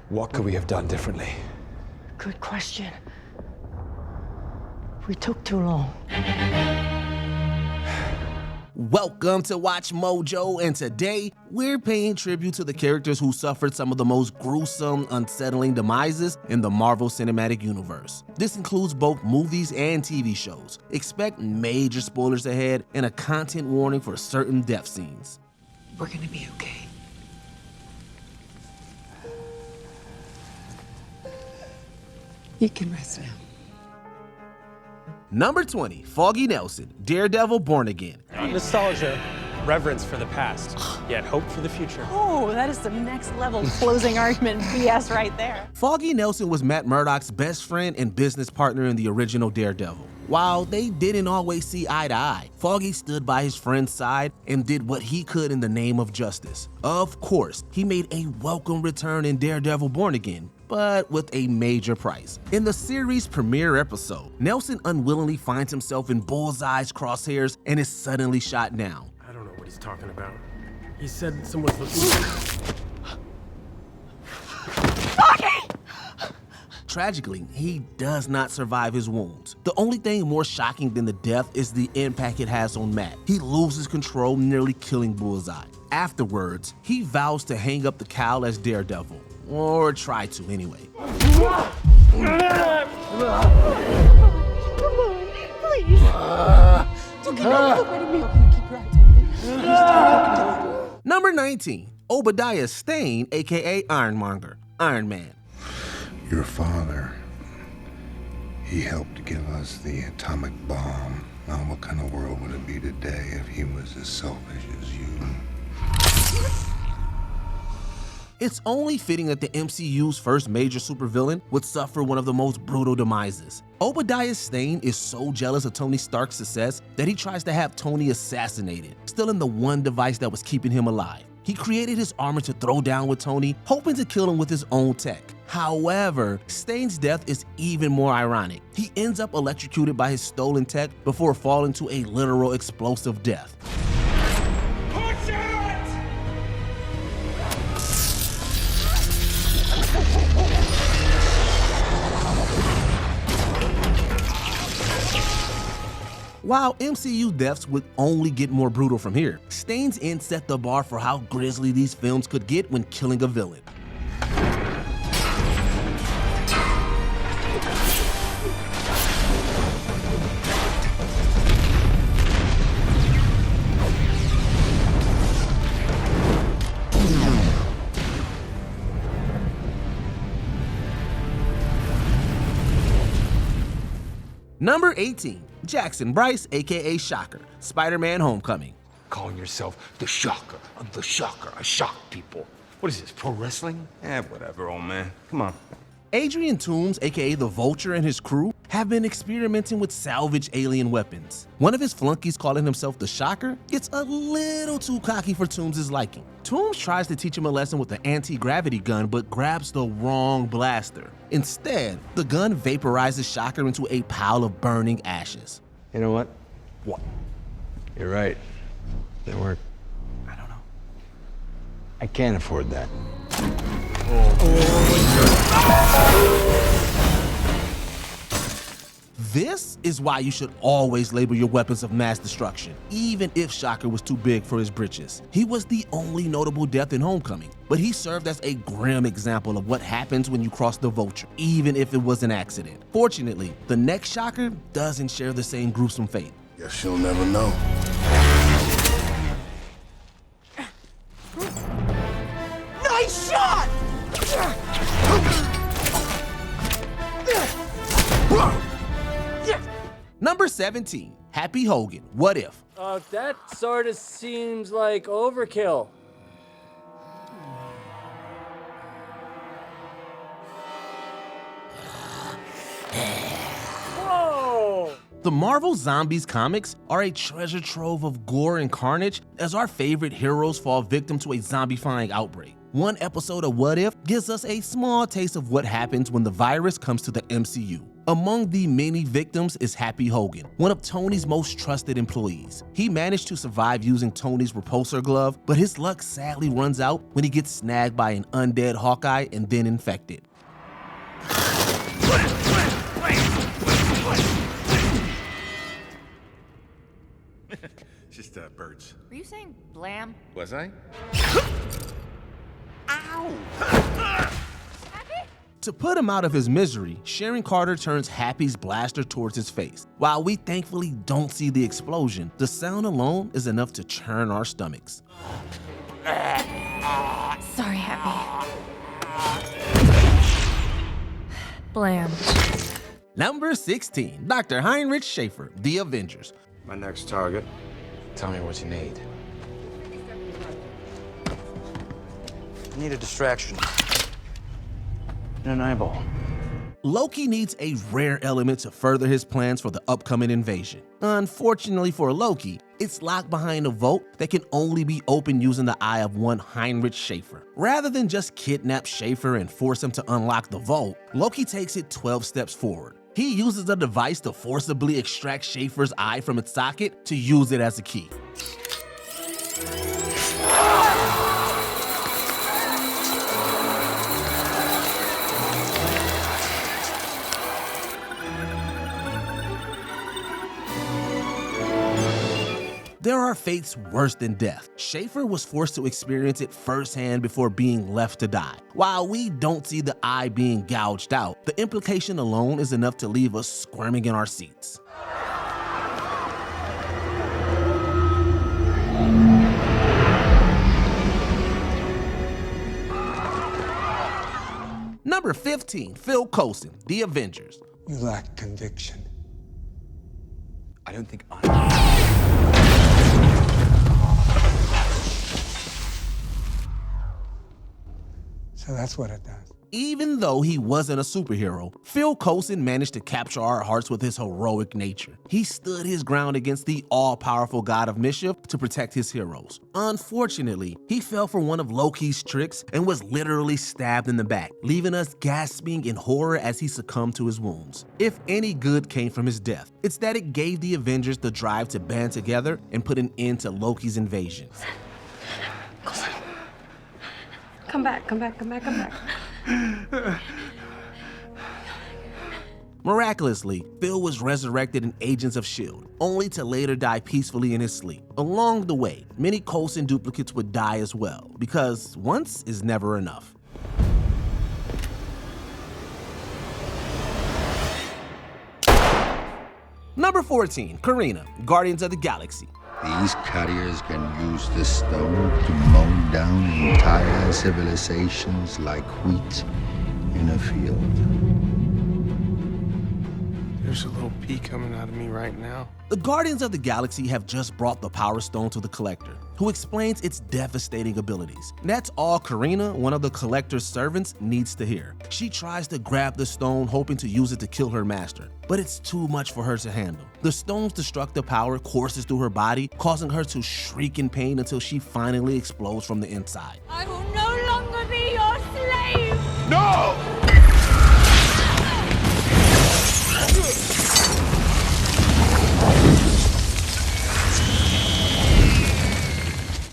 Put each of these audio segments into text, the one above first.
What could we have done differently? Good question. We took too long. Welcome to Watch Mojo, and today we're paying tribute to the characters who suffered some of the most gruesome, unsettling demises in the Marvel Cinematic Universe. This includes both movies and TV shows. Expect major spoilers ahead and a content warning for certain death scenes. We're gonna be okay. You can rest now. Number 20, Foggy Nelson, Daredevil Born Again. Nostalgia, reverence for the past, yet hope for the future. Oh, that is some next level closing argument BS right there. Foggy Nelson was Matt Murdock's best friend and business partner in the original Daredevil. While they didn't always see eye to eye, Foggy stood by his friend's side and did what he could in the name of justice. Of course, he made a welcome return in Daredevil Born Again, but with a major price. In the series' premiere episode, Nelson unwillingly finds himself in Bullseye's crosshairs and is suddenly shot down. I don't know what he's talking about. He said someone's looking. Tragically, he does not survive his wounds. The only thing more shocking than the death is the impact it has on Matt. He loses control, nearly killing Bullseye. Afterwards, he vows to hang up the cowl as Daredevil, or try to anyway. Number 19, Obadia Stain, aka Ironmonger, Iron Man. Your father, he helped give us the atomic bomb. Now what kind of world would it be today if he was as selfish as you? It's only fitting that the MCU's first major supervillain would suffer one of the most brutal demises. Obadia Stain is so jealous of Tony Stark's success that he tries to have Tony assassinated, stealing the one device that was keeping him alive. He created his armor to throw down with Tony, hoping to kill him with his own tech. However, Stain's death is even more ironic. He ends up electrocuted by his stolen tech before falling to a literal explosive death. Push it! While MCU deaths would only get more brutal from here, Stain's end set the bar for how grisly these films could get when killing a villain. Number 18, Jackson Bryce, aka Shocker, Spider-Man Homecoming. Calling yourself the Shocker. I'm the Shocker. I shock people. What is this, pro wrestling? Whatever, old man. Come on. Adrian Toomes, aka the Vulture, and his crew have been experimenting with salvage alien weapons. One of his flunkies, calling himself the Shocker, gets a little too cocky for Toomes' liking. Toomes tries to teach him a lesson with the anti-gravity gun, but grabs the wrong blaster. Instead, the gun vaporizes Shocker into a pile of burning ashes. You know what? What? You're right. They work. I don't know. I can't afford that. This is why you should always label your weapons of mass destruction, even if Shocker was too big for his britches. He was the only notable death in Homecoming, but he served as a grim example of what happens when you cross the Vulture, even if it was an accident. Fortunately, the next Shocker doesn't share the same gruesome fate. Guess you'll never know. Nice shot! Number 17, Happy Hogan, What If? That sort of seems like overkill. Whoa! The Marvel Zombies comics are a treasure trove of gore and carnage as our favorite heroes fall victim to a zombifying outbreak. One episode of What If gives us a small taste of what happens when the virus comes to the MCU. Among the many victims is Happy Hogan, one of Tony's most trusted employees. He managed to survive using Tony's repulsor glove, but his luck sadly runs out when he gets snagged by an undead Hawkeye and then infected. Just birds. Were you saying blam? Was I? To put him out of his misery, Sharon Carter turns Happy's blaster towards his face. While we thankfully don't see the explosion, the sound alone is enough to churn our stomachs. Sorry, Happy. Blam. Number 16, Dr. Hinrich Schaefer, The Avengers. My next target. Tell me what you need. I need a distraction. An eyeball. Loki needs a rare element to further his plans for the upcoming invasion. Unfortunately for Loki, it's locked behind a vault that can only be opened using the eye of one Hinrich Schaefer. Rather than just kidnap Schaefer and force him to unlock the vault, Loki takes it 12 steps forward. He uses a device to forcibly extract Schaefer's eye from its socket to use it as a key. There are fates worse than death. Schaefer was forced to experience it firsthand before being left to die. While we don't see the eye being gouged out, the implication alone is enough to leave us squirming in our seats. Number 15, Phil Coulson, The Avengers. You lack conviction. I don't think I... So that's what it does. Even though he wasn't a superhero, Phil Coulson managed to capture our hearts with his heroic nature. He stood his ground against the all-powerful god of mischief to protect his heroes. Unfortunately, he fell for one of Loki's tricks and was literally stabbed in the back, leaving us gasping in horror as he succumbed to his wounds. If any good came from his death, it's that it gave the Avengers the drive to band together and put an end to Loki's invasion. Come back, come back, come back, come back. Miraculously, Phil was resurrected in Agents of S.H.I.E.L.D., only to later die peacefully in his sleep. Along the way, many Coulson duplicates would die as well, because once is never enough. Number 14, Karina, Guardians of the Galaxy. These carriers can use the stone to mow down entire civilizations like wheat in a field. There's a little pea coming out of me right now. The Guardians of the Galaxy have just brought the Power Stone to the Collector, who explains its devastating abilities. That's all Karina, one of the Collector's servants, needs to hear. She tries to grab the stone, hoping to use it to kill her master, but it's too much for her to handle. The stone's destructive power courses through her body, causing her to shriek in pain until she finally explodes from the inside. I will no longer be your slave! No!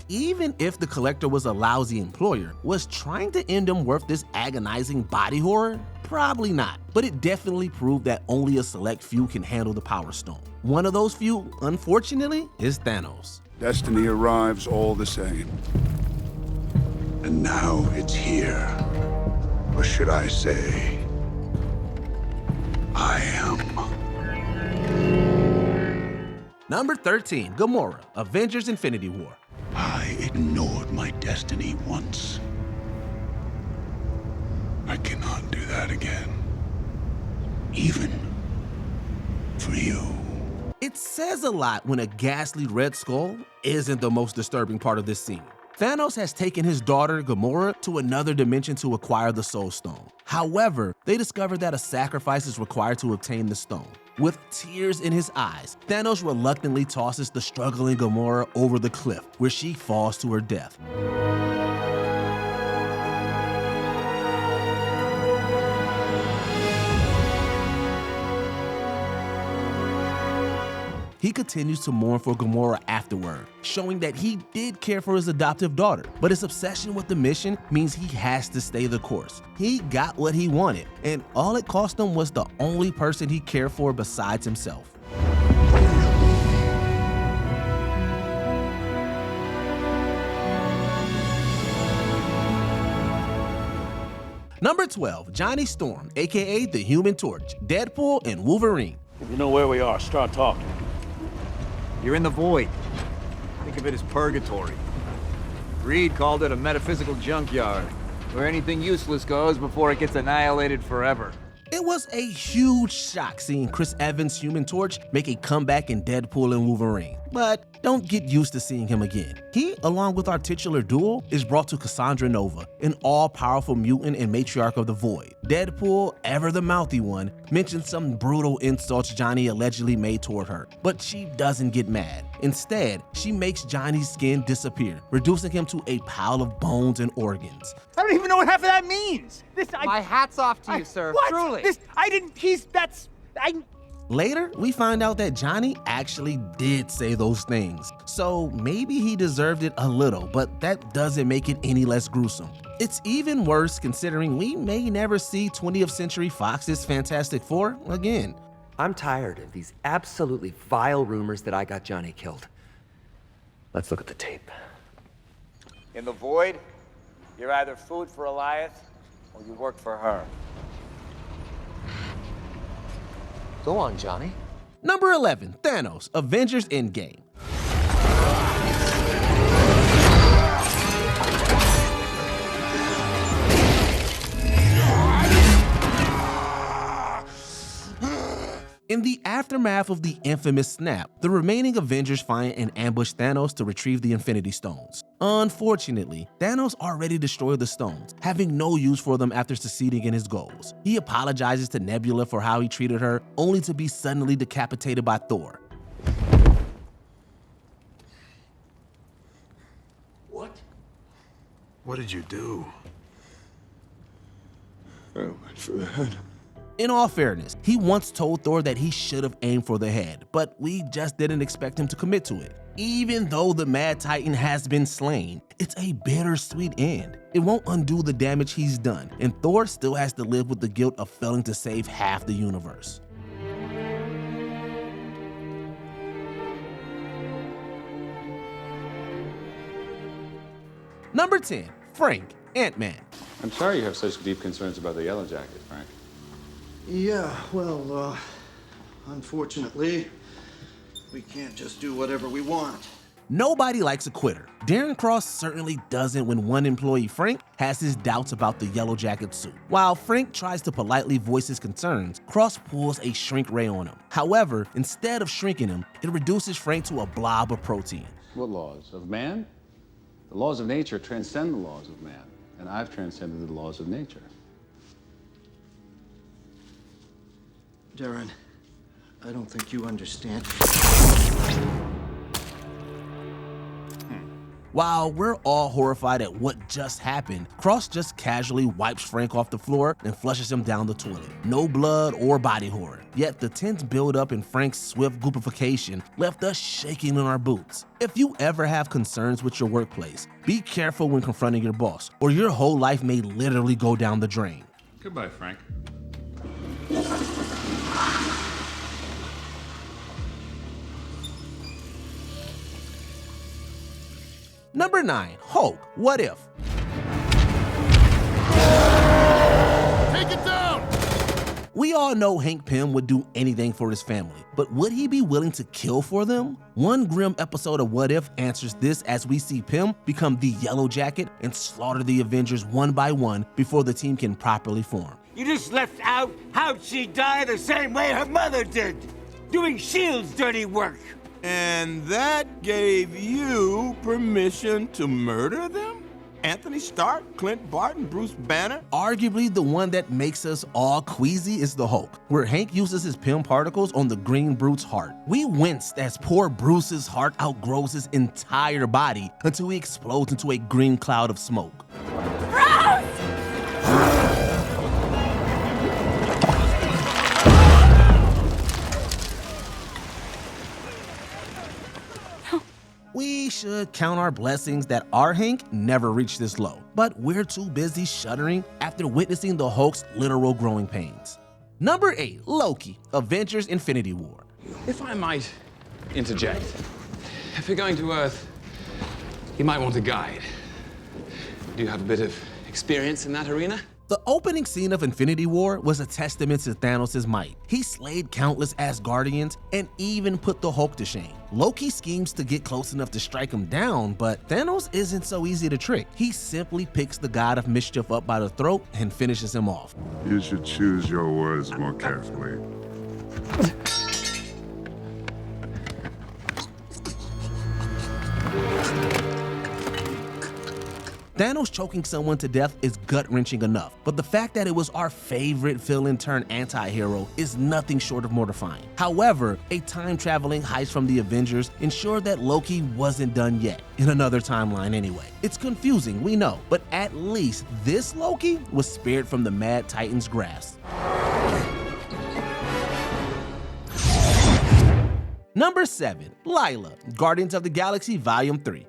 Even if the Collector was a lousy employer, was trying to end him worth this agonizing body horror? Probably not, but it definitely proved that only a select few can handle the Power Stone. One of those few, unfortunately, is Thanos. Destiny arrives all the same. And now it's here. Or should I say, I am. Number 13, Gamora, Avengers Infinity War. I ignored my destiny once. I cannot do that again. Even for you. It says a lot when a ghastly Red Skull isn't the most disturbing part of this scene. Thanos has taken his daughter, Gamora, to another dimension to acquire the Soul Stone. However, they discover that a sacrifice is required to obtain the stone. With tears in his eyes, Thanos reluctantly tosses the struggling Gamora over the cliff, where she falls to her death. he continues to mourn for Gamora afterward, showing that he did care for his adoptive daughter, but his obsession with the mission means he has to stay the course. He got what he wanted, and all it cost him was the only person he cared for besides himself. Number 12, Johnny Storm, aka the Human Torch, Deadpool, and Wolverine. If you know where we are, start talking. You're in the void. Think of it as purgatory. Reed called it a metaphysical junkyard, where anything useless goes before it gets annihilated forever. It was a huge shock seeing Chris Evans' Human Torch make a comeback in Deadpool and Wolverine, but don't get used to seeing him again. He, along with our titular duo, is brought to Cassandra Nova, an all-powerful mutant and matriarch of the Void. Deadpool, ever the mouthy one, mentions some brutal insults Johnny allegedly made toward her, but she doesn't get mad. Instead, she makes Johnny's skin disappear, reducing him to a pile of bones and organs. I don't even know what half of that means. My hat's off to you, sir. What? Truly. Later, we find out that Johnny actually did say those things, so maybe he deserved it a little, but that doesn't make it any less gruesome. It's even worse considering we may never see 20th Century Fox's Fantastic Four again. I'm tired of these absolutely vile rumors that I got Johnny killed. Let's look at the tape. In the void, you're either food for Elias or you work for her. Go on, Johnny. Number 11, Thanos, Avengers Endgame. In the aftermath of the infamous snap, the remaining Avengers find and ambush Thanos to retrieve the Infinity Stones. Unfortunately, Thanos already destroyed the stones, having no use for them after succeeding in his goals. He apologizes to Nebula for how he treated her, only to be suddenly decapitated by Thor. What? What did you do? I went for the head. In all fairness, he once told Thor that he should have aimed for the head, but we just didn't expect him to commit to it. Even though the Mad Titan has been slain, it's a bittersweet end. It won't undo the damage he's done, and Thor still has to live with the guilt of failing to save half the universe. Number 10, Frank, Ant-Man. I'm sorry you have such deep concerns about the Yellow Jacket, Frank. Yeah, well, unfortunately, we can't just do whatever we want. Nobody likes a quitter. Darren Cross certainly doesn't when one employee, Frank, has his doubts about the Yellow Jacket suit. While Frank tries to politely voice his concerns, Cross pulls a shrink ray on him. However, instead of shrinking him, it reduces Frank to a blob of protein. What laws? Of man? The laws of nature transcend the laws of man, and I've transcended the laws of nature. Darren, I don't think you understand. While we're all horrified at what just happened, Cross just casually wipes Frank off the floor and flushes him down the toilet. No blood or body horror. Yet the tense buildup in Frank's swift goopification left us shaking in our boots. If you ever have concerns with your workplace, be careful when confronting your boss, or your whole life may literally go down the drain. Goodbye, Frank. Number 9, Hulk, What If? Take it down! We all know Hank Pym would do anything for his family, but would he be willing to kill for them? One grim episode of What If answers this as we see Pym become the Yellow Jacket and slaughter the Avengers one by one before the team can properly form. You just left out how'd she die the same way her mother did, doing S.H.I.E.L.D.'s dirty work. And that gave you permission to murder them? Anthony Stark, Clint Barton, Bruce Banner? Arguably the one that makes us all queasy is the Hulk, where Hank uses his Pym particles on the Green Brute's heart. We winced as poor Bruce's heart outgrows his entire body until he explodes into a green cloud of smoke. should count our blessings that our Hank never reached this low, but we're too busy shuddering after witnessing the Hulk's literal growing pains. Number 8, Loki, Avengers Infinity War. If I might interject, if you're going to Earth, you might want a guide. Do you have a bit of experience in that arena? The opening scene of Infinity War was a testament to Thanos' might. He slayed countless Asgardians and even put the Hulk to shame. Loki schemes to get close enough to strike him down, but Thanos isn't so easy to trick. He simply picks the god of mischief up by the throat and finishes him off. You should choose your words more carefully. Thanos choking someone to death is gut-wrenching enough, but the fact that it was our favorite villain turned anti-hero is nothing short of mortifying. However, a time-traveling heist from the Avengers ensured that Loki wasn't done yet, in another timeline anyway. It's confusing, we know, but at least this Loki was spared from the Mad Titan's grasp. Number 7, Lila, Guardians of the Galaxy Volume 3.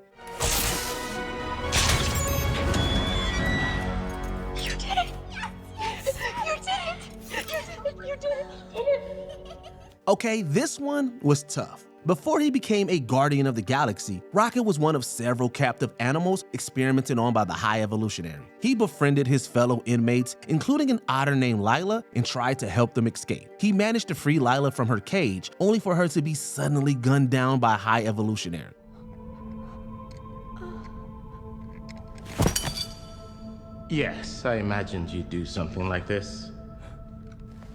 Okay, this one was tough. Before he became a Guardian of the Galaxy, Rocket was one of several captive animals experimented on by the High Evolutionary. He befriended his fellow inmates, including an otter named Lila, and tried to help them escape. He managed to free Lila from her cage, only for her to be suddenly gunned down by High Evolutionary. Yes, I imagined you'd do something like this.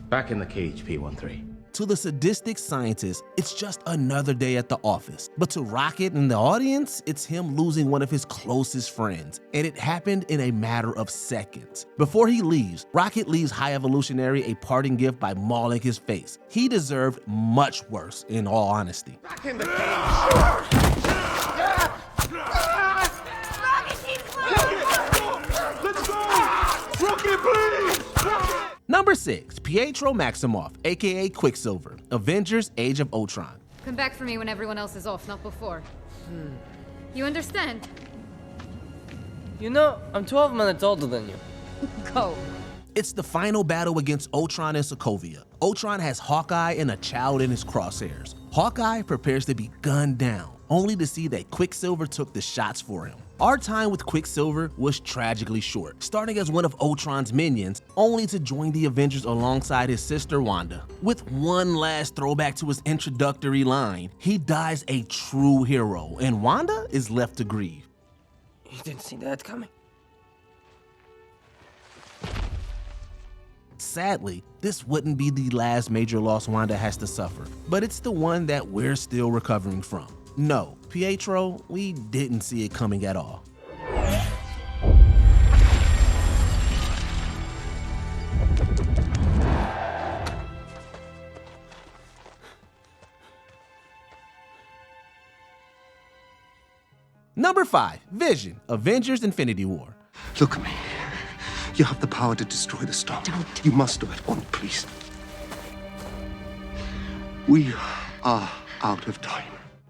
Back in the cage, P13. To the sadistic scientist, it's just another day at the office. But to Rocket and the audience, it's him losing one of his closest friends. And it happened in a matter of seconds. Before he leaves, Rocket leaves High Evolutionary a parting gift by mauling his face. He deserved much worse, in all honesty. Back in the cage! Number 6, Pietro Maximoff, aka Quicksilver, Avengers Age of Ultron. Come back for me when everyone else is off, not before. You understand? You know, I'm 12 minutes older than you. Go. It's the final battle against Ultron and Sokovia. Ultron has Hawkeye and a child in his crosshairs. Hawkeye prepares to be gunned down, only to see that Quicksilver took the shots for him. Our time with Quicksilver was tragically short, starting as one of Ultron's minions, only to join the Avengers alongside his sister Wanda. With one last throwback to his introductory line, he dies a true hero, and Wanda is left to grieve. You didn't see that coming. Sadly, this wouldn't be the last major loss Wanda has to suffer, but it's the one that we're still recovering from. No, Pietro, we didn't see it coming at all. Number 5, Vision, Avengers Infinity War. Look at me. You have the power to destroy the stone. Don't. You must do it. Oh, please. We are out of time.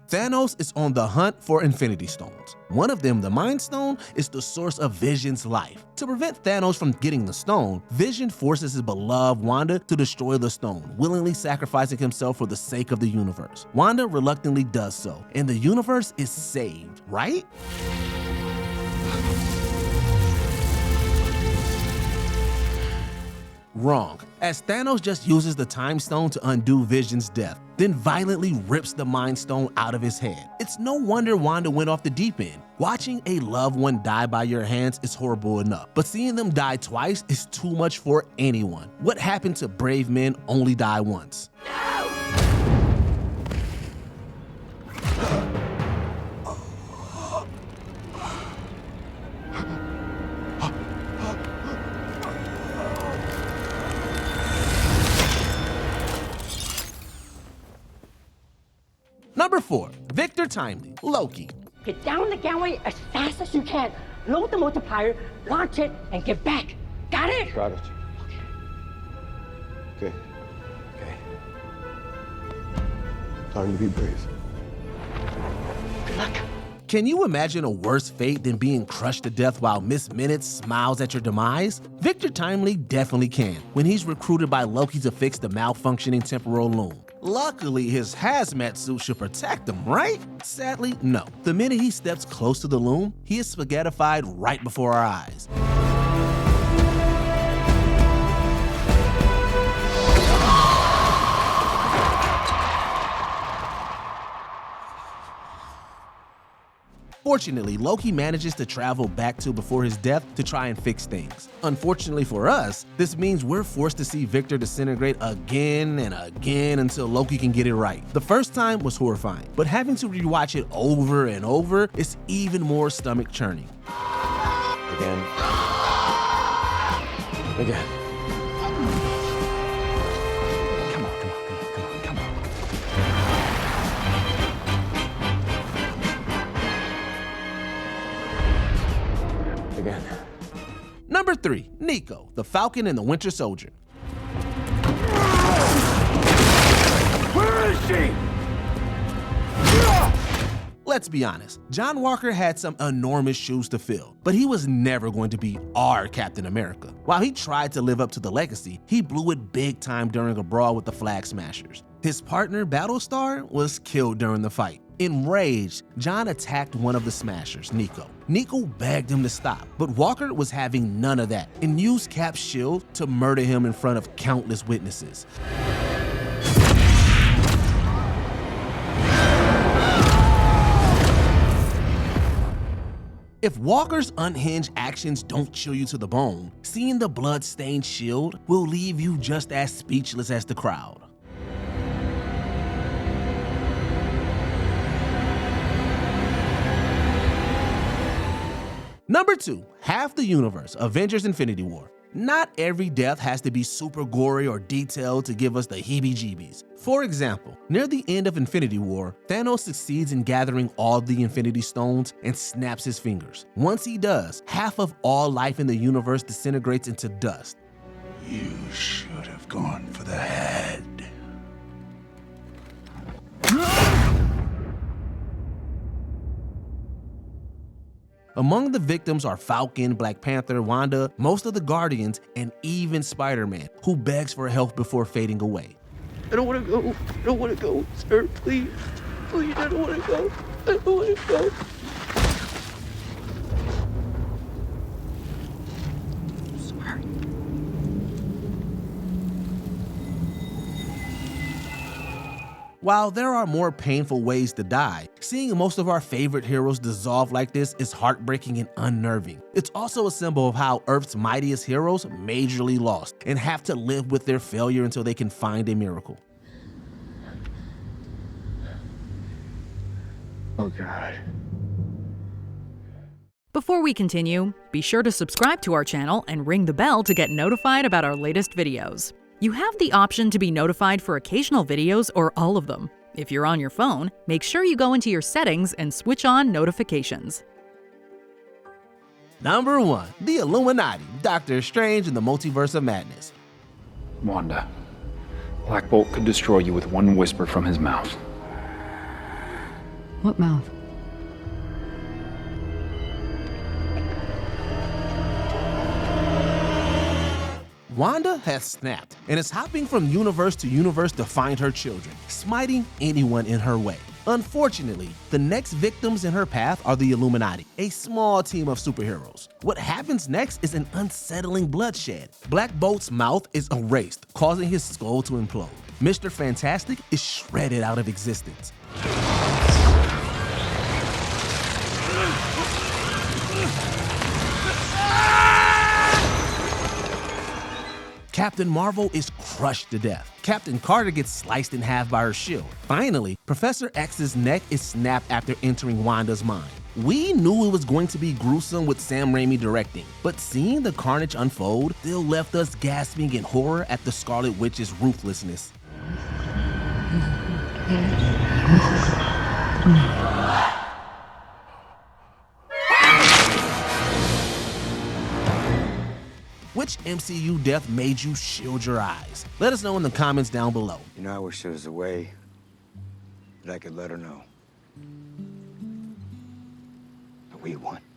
Thanos is on the hunt for Infinity Stones. One of them, the Mind Stone, is the source of Vision's life. To prevent Thanos from getting the stone, Vision forces his beloved Wanda to destroy the stone, willingly sacrificing himself for the sake of the universe. Wanda reluctantly does so, and the universe is saved, right? Wrong, as Thanos just uses the Time Stone to undo Vision's death, then violently rips the Mind Stone out of his head. It's no wonder Wanda went off the deep end. Watching a loved one die by your hands is horrible enough, but seeing them die twice is too much for anyone. What happened to brave men only die once? Number 4, Victor Timely, Loki. Get down the gangway as fast as you can. Load the multiplier, launch it, and get back. Got it? Got it. Okay. Time to be brave. Good luck. Can you imagine a worse fate than being crushed to death while Miss Minutes smiles at your demise? Victor Timely definitely can, when he's recruited by Loki to fix the malfunctioning temporal loom. Luckily, his hazmat suit should protect him, right? Sadly, no. The minute he steps close to the loom, he is spaghettified right before our eyes. Fortunately, Loki manages to travel back to before his death to try and fix things. Unfortunately for us, this means we're forced to see Victor disintegrate again and again until Loki can get it right. The first time was horrifying, but having to rewatch it over and over is even more stomach churning. Again. Again. Again. Number 3, Nico, the Falcon and the Winter Soldier. Where is she? Let's be honest, John Walker had some enormous shoes to fill, but he was never going to be our Captain America. While he tried to live up to the legacy, he blew it big time during a brawl with the Flag Smashers. His partner, Battlestar, was killed during the fight. Enraged, John attacked one of the Smashers, Nico. Nico begged him to stop, but Walker was having none of that and used Cap's shield to murder him in front of countless witnesses. If Walker's unhinged actions don't chill you to the bone, seeing the blood-stained shield will leave you just as speechless as the crowd. Number 2, half the universe, Avengers Infinity War. Not every death has to be super gory or detailed to give us the heebie-jeebies. For example, near the end of Infinity War, Thanos succeeds in gathering all the Infinity Stones and snaps his fingers. Once he does, half of all life in the universe disintegrates into dust. You should have gone for the head. Among the victims are Falcon, Black Panther, Wanda, most of the Guardians, and even Spider-Man, who begs for help before fading away. I don't want to go. I don't want to go, sir. Please. Please, I don't want to go. I don't want to go. Sorry. While there are more painful ways to die, seeing most of our favorite heroes dissolve like this is heartbreaking and unnerving. It's also a symbol of how Earth's mightiest heroes majorly lost and have to live with their failure until they can find a miracle. Oh, God. Before we continue, be sure to subscribe to our channel and ring the bell to get notified about our latest videos. You have the option to be notified for occasional videos or all of them. If you're on your phone, make sure you go into your settings and switch on notifications. Number 1, the Illuminati, Doctor Strange and the Multiverse of Madness. Wanda, Black Bolt could destroy you with one whisper from his mouth. What mouth? Wanda has snapped and is hopping from universe to universe to find her children, smiting anyone in her way. Unfortunately, the next victims in her path are the Illuminati, a small team of superheroes. What happens next is an unsettling bloodshed. Black Bolt's mouth is erased, causing his skull to implode. Mr. Fantastic is shredded out of existence. Captain Marvel is crushed to death. Captain Carter gets sliced in half by her shield. Finally, Professor X's neck is snapped after entering Wanda's mind. We knew it was going to be gruesome with Sam Raimi directing, but seeing the carnage unfold still left us gasping in horror at the Scarlet Witch's ruthlessness. Which MCU death made you shield your eyes? Let us know in the comments down below. You know, I wish there was a way that I could let her know. We won.